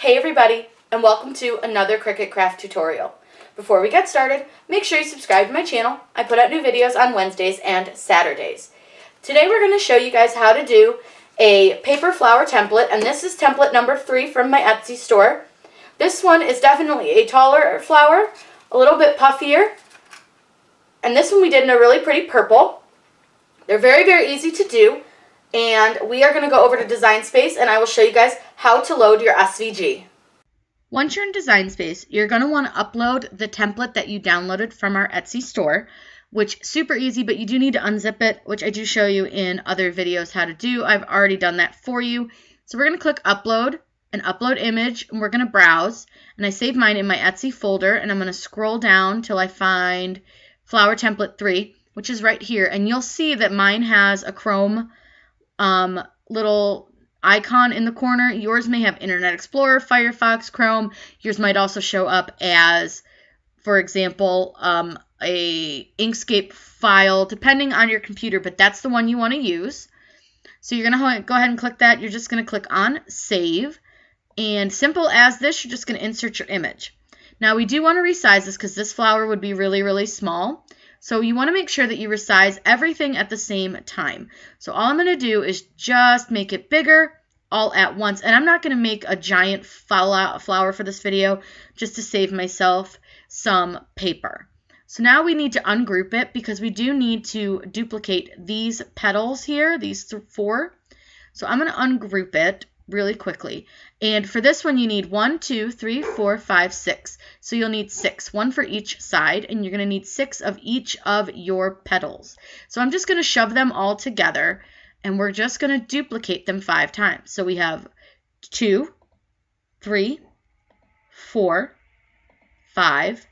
Hey everybody, and welcome to another Cricut craft tutorial. Before we get started, make sure you subscribe to my channel. I put out new videos on Wednesdays and Saturdays. Today we're going to show you guys how to do a paper flower template, and this is template number 3 from my Etsy store. This one is definitely a taller flower, a little bit puffier, and this one we did in a really pretty purple. They're very, very easy to do. And we are going to go over to Design Space, and I will show you guys how to load your SVG. Once you're in Design Space, you're going to want to upload the template that you downloaded from our Etsy store, which is super easy, but you do need to unzip it, which I do show you in other videos how to do. I've already done that for you. So we're going to click Upload and Upload Image, and we're going to browse. And I save mine in my Etsy folder, and I'm going to scroll down till I find Flower Template 3, which is right here. And you'll see that mine has a Chrome little icon in the corner. Yours may have Internet Explorer, Firefox, Chrome. Yours might also show up as, for example, a Inkscape file, depending on your computer, but that's the one you want to use. So you're going to go ahead and click that. You're just going to click on Save, and simple as this, you're just going to insert your image. Now we do want to resize this because this flower would be really, really small. So you want to make sure that you resize everything at the same time. So all I'm going to do is just make it bigger all at once. And I'm not going to make a giant flower for this video just to save myself some paper. So now we need to ungroup it because we do need to duplicate these petals here, these 4. So I'm going to ungroup it really quickly. And for this one, you need 1, 2, 3, 4, 5, 6. So you'll need 6, 1 for each side, and you're going to need 6 of each of your petals. So I'm just going to shove them all together, and we're just going to duplicate them 5 times. So we have 2, 3, 4, 5,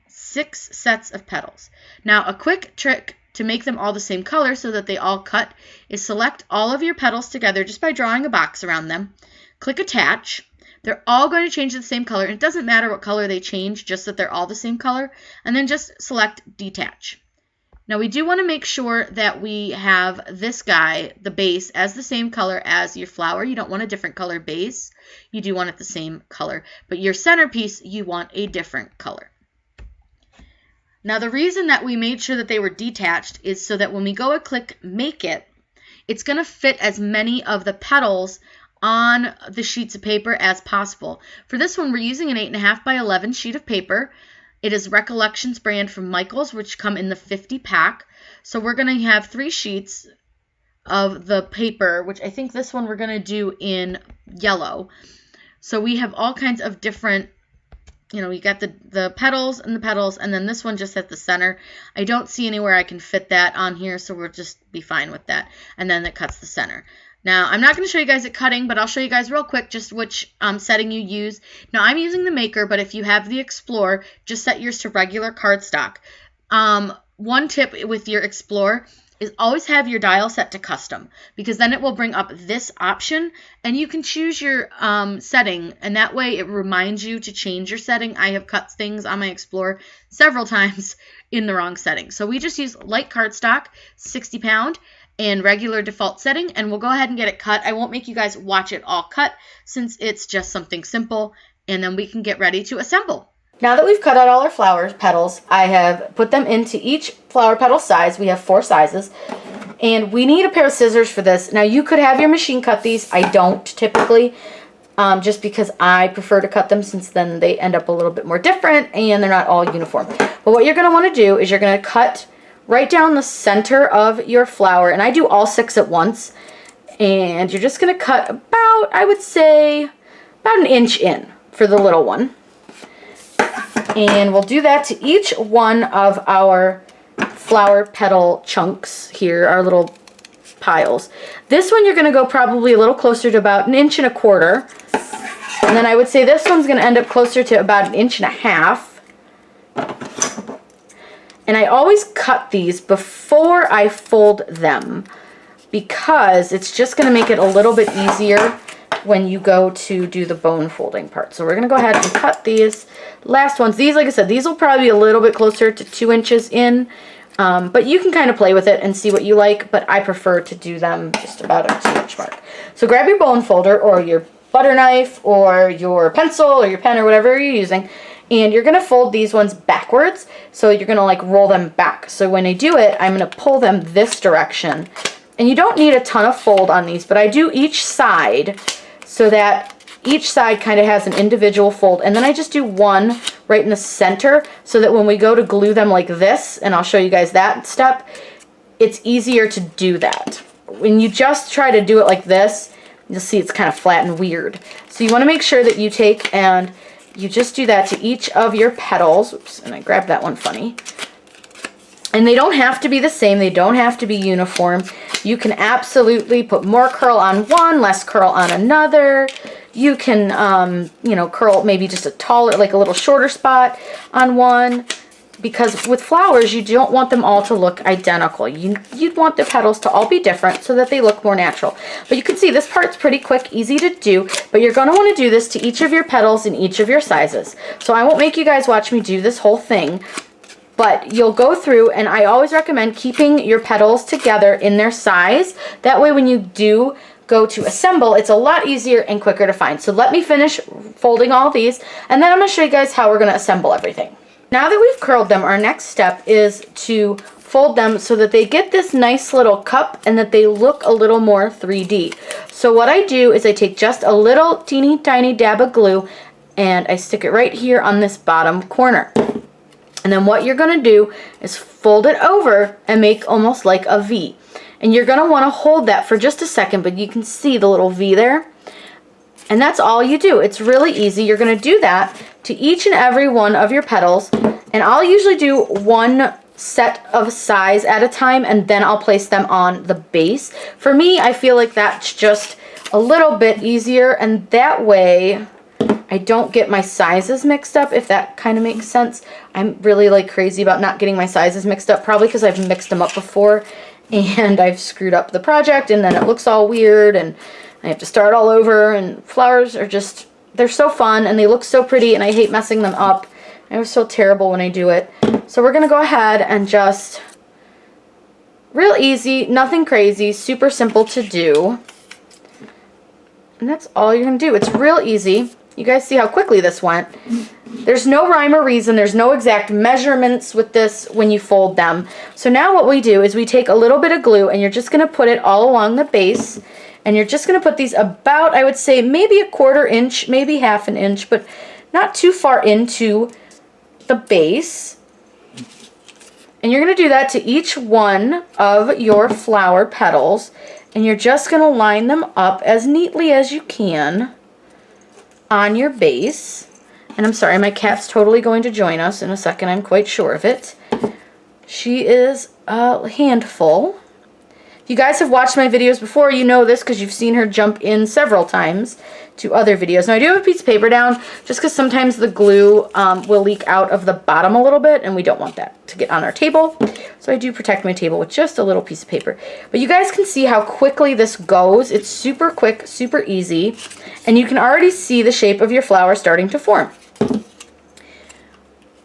6 sets of petals. Now a quick trick to make them all the same color so that they all cut is select all of your petals together just by drawing a box around them. Click Attach. They're all going to change to the same color. It doesn't matter what color they change, just that they're all the same color. And then just select Detach. Now we do want to make sure that we have this guy, the base, as the same color as your flower. You don't want a different color base. You do want it the same color. But your centerpiece, you want a different color. Now the reason that we made sure that they were detached is so that when we go and click Make It, it's going to fit as many of the petals on the sheets of paper as possible. For this one, we're using an 8.5 by 11 sheet of paper. It is Recollections brand from Michaels, which come in the 50 pack. So we're going to have 3 sheets of the paper, which I think this one we're going to do in yellow. So we have all kinds of different, you got the petals, and then this one just at the center. I don't see anywhere I can fit that on here, so we'll just be fine with that. And then it cuts the center. Now, I'm not going to show you guys it cutting, but I'll show you guys real quick just which setting you use. Now, I'm using the Maker, but if you have the Explorer, just set yours to regular cardstock. One tip with your Explorer is always have your dial set to custom, because then it will bring up this option, and you can choose your setting, and that way it reminds you to change your setting. I have cut things on my Explorer several times in the wrong setting. So we just use light cardstock, 60 pound, and regular default setting, and we'll go ahead and get it cut. I won't make you guys watch it all cut since it's just something simple, and then we can get ready to assemble. Now that we've cut out all our flower petals, I have put them into each flower petal size. We have 4 sizes, and we need a pair of scissors for this. Now you could have your machine cut these. I don't typically, just because I prefer to cut them since then they end up a little bit more different and they're not all uniform. But what you're going to want to do is you're going to cut right down the center of your flower, and I do all 6 at once, and you're just going to cut about, I would say, about 1 inch in for the little one. And we'll do that to each one of our flower petal chunks here, our little piles. This one you're going to go probably a little closer to about 1.25 inches. And then I would say this one's going to end up closer to about 1.5 inches. And I always cut these before I fold them because it's just going to make it a little bit easier when you go to do the bone folding part. So we're going to go ahead and cut these last ones. These, like I said, these will probably be a little bit closer to 2 inches in, but you can kind of play with it and see what you like, but I prefer to do them just about a 2 inch mark. So grab your bone folder or your butter knife or your pencil or your pen or whatever you're using, and you're gonna fold these ones backwards. So you're gonna like roll them back. So when I do it, I'm gonna pull them this direction. And you don't need a ton of fold on these, but I do each side so that each side kind of has an individual fold. And then I just do one right in the center so that when we go to glue them like this, and I'll show you guys that step, it's easier to do that. When you just try to do it like this, you'll see it's kind of flat and weird. So you want to make sure that you take and you just do that to each of your petals. Oops, and I grabbed that one funny. And they don't have to be the same. They don't have to be uniform. You can absolutely put more curl on one, less curl on another. You can, you know, curl maybe just a taller, like a little shorter spot on one. Because with flowers, you don't want them all to look identical. You'd want the petals to all be different so that they look more natural. But you can see this part's pretty quick, easy to do, but you're going to want to do this to each of your petals in each of your sizes. So I won't make you guys watch me do this whole thing, but you'll go through, and I always recommend keeping your petals together in their size. That way when you do go to assemble, it's a lot easier and quicker to find. So let me finish folding all these, and then I'm going to show you guys how we're going to assemble everything. Now that we've curled them, our next step is to fold them so that they get this nice little cup and that they look a little more 3D. So what I do is I take just a little teeny tiny dab of glue and I stick it right here on this bottom corner. And then what you're going to do is fold it over and make almost like a V. And you're going to want to hold that for just a second, but you can see the little V there. And that's all you do. It's really easy. You're going to do that to each and every one of your petals. And I'll usually do one set of size at a time, and then I'll place them on the base. For me, I feel like that's just a little bit easier, and that way I don't get my sizes mixed up, if that kind of makes sense. I'm really like crazy about not getting my sizes mixed up, probably because I've mixed them up before and I've screwed up the project and then it looks all weird and I have to start all over. And flowers are just, they're so fun and they look so pretty and I hate messing them up. I was so terrible when I do it. So we're gonna go ahead and just, real easy, nothing crazy, super simple to do. And that's all you're gonna do. It's real easy. You guys see how quickly this went. There's no rhyme or reason. There's no exact measurements with this when you fold them. So now what we do is we take a little bit of glue and you're just gonna put it all along the base. And you're just gonna put these about, I would say maybe a 1/4 inch, maybe 1/2 inch, but not too far into the base. And you're going to do that to each one of your flower petals, and you're just going to line them up as neatly as you can on your base. And I'm sorry, my cat's totally going to join us in a second, I'm quite sure of it. She is a handful. If you guys have watched my videos before, you know this because you've seen her jump in several times to other videos. Now I do have a piece of paper down just because sometimes the glue will leak out of the bottom a little bit and we don't want that to get on our table. So I do protect my table with just a little piece of paper. But you guys can see how quickly this goes. It's super quick, super easy, and you can already see the shape of your flower starting to form.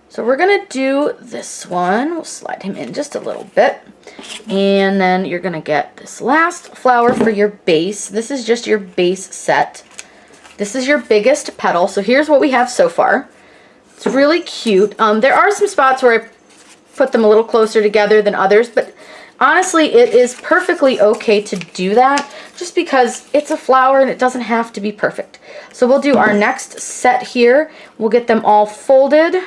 So we're gonna do this one. We'll slide him in just a little bit. And then you're gonna get this last flower for your base. This is just your base set. This is your biggest petal. So here's what we have so far. It's really cute. There are some spots where I put them a little closer together than others, but honestly, it is perfectly okay to do that just because it's a flower and it doesn't have to be perfect. So we'll do our next set here. We'll get them all folded.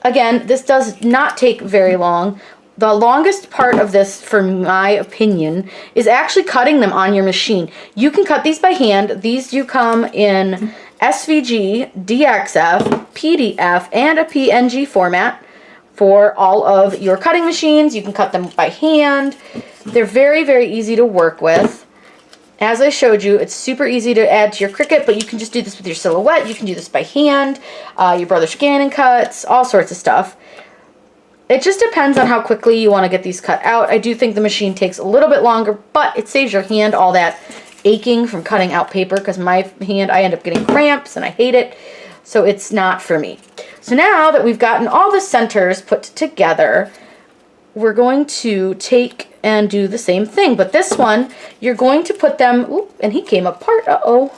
Again, this does not take very long. The longest part of this, for my opinion, is actually cutting them on your machine. You can cut these by hand. These do come in SVG, DXF, PDF, and a PNG format for all of your cutting machines. You can cut them by hand. They're very, very easy to work with. As I showed you, it's super easy to add to your Cricut, but you can just do this with your Silhouette. You can do this by hand, your Brother Scanning cuts, all sorts of stuff. It just depends on how quickly you want to get these cut out. I do think the machine takes a little bit longer, but it saves your hand all that aching from cutting out paper, because my hand, I end up getting cramps and I hate it, so it's not for me. So now that we've gotten all the centers put together, we're going to take and do the same thing, but this one, you're going to put them, oop, and he came apart, uh-oh.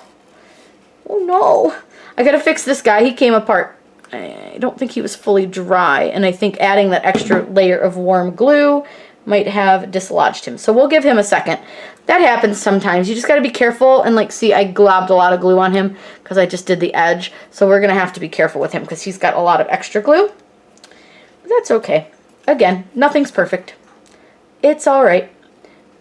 Oh no. I gotta fix this guy. He came apart. I don't think he was fully dry, and I think adding that extra layer of warm glue might have dislodged him. So we'll give him a second. That happens sometimes. You just got to be careful. And like, see, I globbed a lot of glue on him because I just did the edge. So we're going to have to be careful with him because he's got a lot of extra glue. But that's okay. Again, nothing's perfect. It's all right.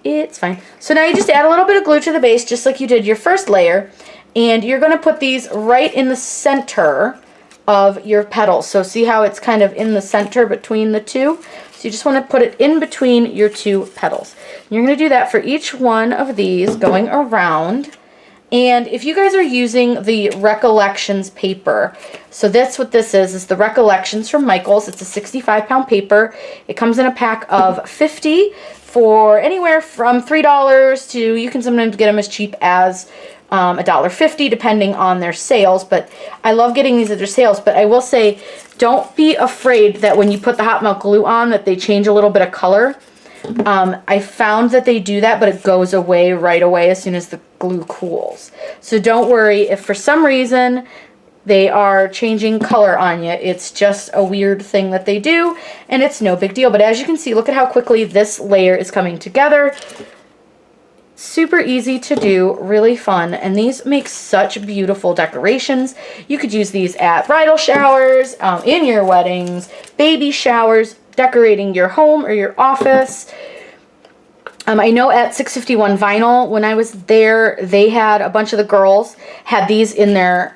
It's fine. So now you just add a little bit of glue to the base just like you did your first layer. And you're going to put these right in the center of your petals. So see how it's kind of in the center between the two? So you just want to put it in between your two petals. You're going to do that for each one of these going around. And if you guys are using the Recollections paper, so that's what this is the Recollections from Michaels. It's a 65-pound paper. It comes in a pack of 50 for anywhere from $3 to, you can sometimes get them as cheap as $1.50 depending on their sales, but I love getting these at their sales. But I will say, don't be afraid that when you put the hot melt glue on that they change a little bit of color. I found that they do that, but it goes away right away as soon as the glue cools. So don't worry if for some reason they are changing color on you. It's just a weird thing that they do, and it's no big deal. But as you can see, look at how quickly this layer is coming together. Super easy to do, really fun, and these make such beautiful decorations. You could use these at bridal showers, in your weddings, baby showers, decorating your home or your office. I know at 651 Vinyl, when I was there, they had a bunch of the girls had these in their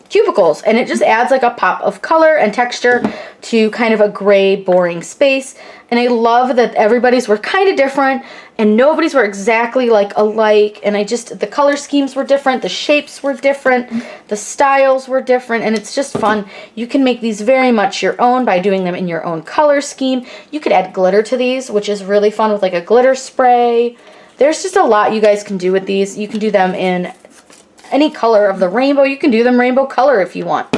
cubicles, and it just adds like a pop of color and texture to kind of a gray, boring space. And I love that everybody's were kind of different and nobody's were exactly like alike, and the color schemes were different, the shapes were different, the styles were different, and it's just fun. You can make these very much your own by doing them in your own color scheme. You could add glitter to these, which is really fun with like a glitter spray. There's just a lot you guys can do with these. You can do them in any color of the rainbow. You can do them rainbow color if you want.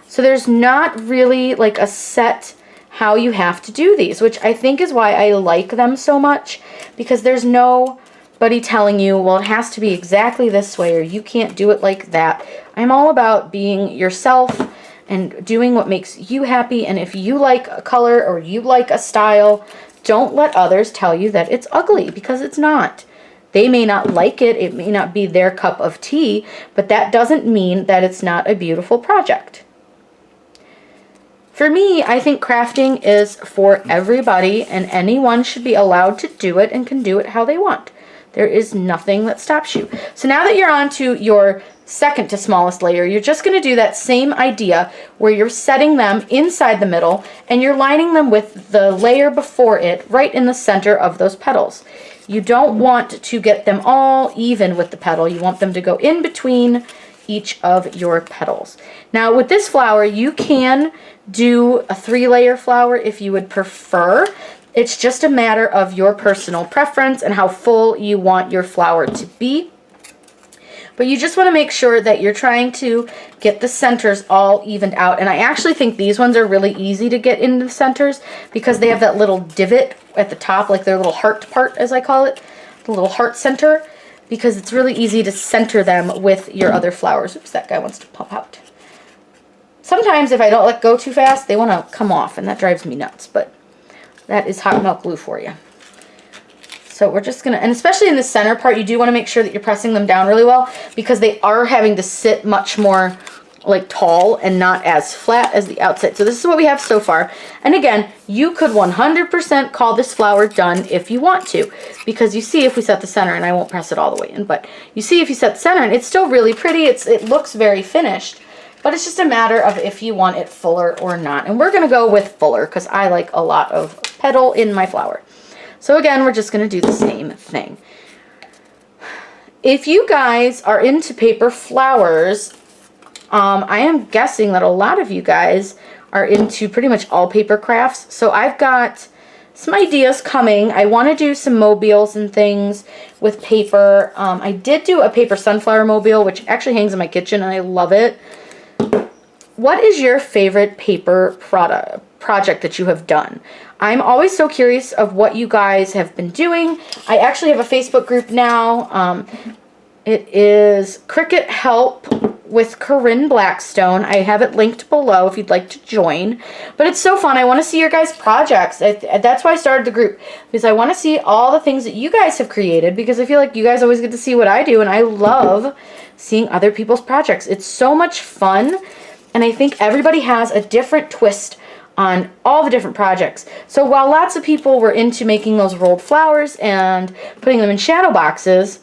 So there's not really like a set how you have to do these, which I think is why I like them so much, because there's nobody telling you, well, it has to be exactly this way or you can't do it like that. I'm all about being yourself and doing what makes you happy, and if you like a color or you like a style, don't let others tell you that it's ugly, because it's not. They may not like it, it may not be their cup of tea, but that doesn't mean that it's not a beautiful project. For me, I think crafting is for everybody, and anyone should be allowed to do it and can do it how they want. There is nothing that stops you. So now that you're on to your second to smallest layer, you're just going to do that same idea where you're setting them inside the middle and you're lining them with the layer before it right in the center of those petals. You don't want to get them all even with the petal. You want them to go in between each of your petals. Now with this flower, you can do a 3-layer flower if you would prefer. It's just a matter of your personal preference and how full you want your flower to be. But you just want to make sure that you're trying to get the centers all evened out. And I actually think these ones are really easy to get into the centers because they have that little divot at the top, like their little heart part, as I call it, the little heart center, because it's really easy to center them with your other flowers. Oops, that guy wants to pop out. Sometimes if I don't let go too fast, they want to come off, and that drives me nuts, but that is hot melt glue for you. So we're just going to, and especially in the center part, you do want to make sure that you're pressing them down really well, because they are having to sit much more like tall and not as flat as the outside. So this is what we have so far. And again, you could 100% call this flower done if you want to, because you see if we set the center, and I won't press it all the way in, but you see if you set the center, and it's still really pretty. It looks very finished. But it's just a matter of if you want it fuller or not. And we're going to go with fuller because I like a lot of petal in my flower. So again, we're just going to do the same thing. If you guys are into paper flowers, I am guessing that a lot of you guys are into pretty much all paper crafts. So I've got some ideas coming. I want to do some mobiles and things with paper. I did do a paper sunflower mobile, which actually hangs in my kitchen, and I love it. What is your favorite paper project that you have done? I'm always so curious of what you guys have been doing. I actually have a Facebook group now. It is Cricut Help with Corinne Blackstone. I have it linked below if you'd like to join. But it's so fun. I want to see your guys' projects. That's why I started the group, because I want to see all the things that you guys have created, because I feel like you guys always get to see what I do, and I love seeing other people's projects. It's so much fun, and I think everybody has a different twist on all the different projects. So while lots of people were into making those rolled flowers and putting them in shadow boxes,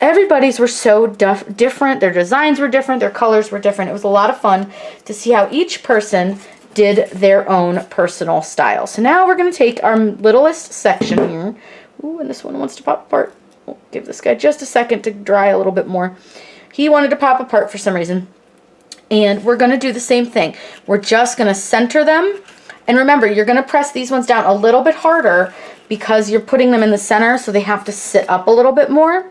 everybody's were so different. Their designs were different. Their colors were different. It was a lot of fun to see how each person did their own personal style. So now we're going to take our littlest section here. Ooh, and this one wants to pop apart. We'll give this guy just a second to dry a little bit more. He wanted to pop apart for some reason. And we're going to do the same thing. We're just going to center them. And remember, you're going to press these ones down a little bit harder because you're putting them in the center, so they have to sit up a little bit more.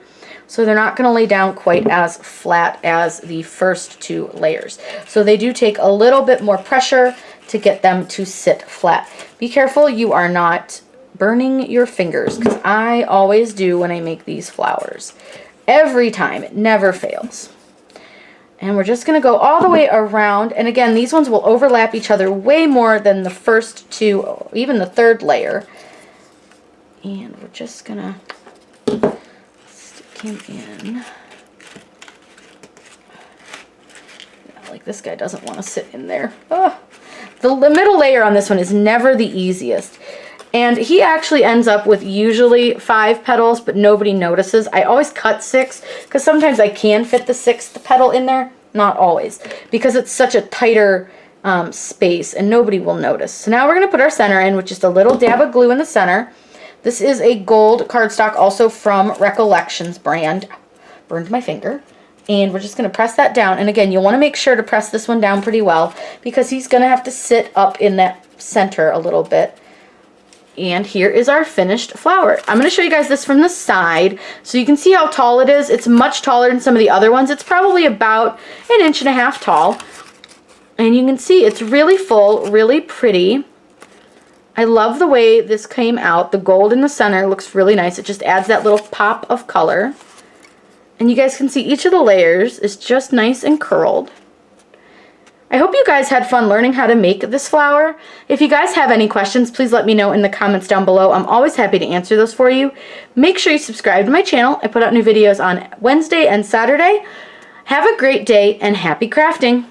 So they're not going to lay down quite as flat as the first two layers. So they do take a little bit more pressure to get them to sit flat. Be careful you are not burning your fingers, because I always do when I make these flowers. Every time. It never fails. And we're just going to go all the way around. And again, these ones will overlap each other way more than the first two, even the third layer. And we're just going to stick him in. Yeah, like this guy doesn't want to sit in there. Oh. The middle layer on this one is never the easiest. And he actually ends up with usually 5 petals, but nobody notices. I always cut 6, because sometimes I can fit the 6th petal in there. Not always, because it's such a tighter space, and nobody will notice. So now we're going to put our center in with just a little dab of glue in the center. This is a gold cardstock, also from Recollections brand. Burned my finger. And we're just going to press that down. And again, you'll want to make sure to press this one down pretty well, because he's going to have to sit up in that center a little bit. And here is our finished flower. I'm going to show you guys this from the side so you can see how tall it is. It's much taller than some of the other ones. It's probably about 1.5 inches tall. And you can see it's really full, really pretty. I love the way this came out. The gold in the center looks really nice. It just adds that little pop of color. And you guys can see each of the layers is just nice and curled. I hope you guys had fun learning how to make this flower. If you guys have any questions, please let me know in the comments down below. I'm always happy to answer those for you. Make sure you subscribe to my channel. I put out new videos on Wednesday and Saturday. Have a great day and happy crafting!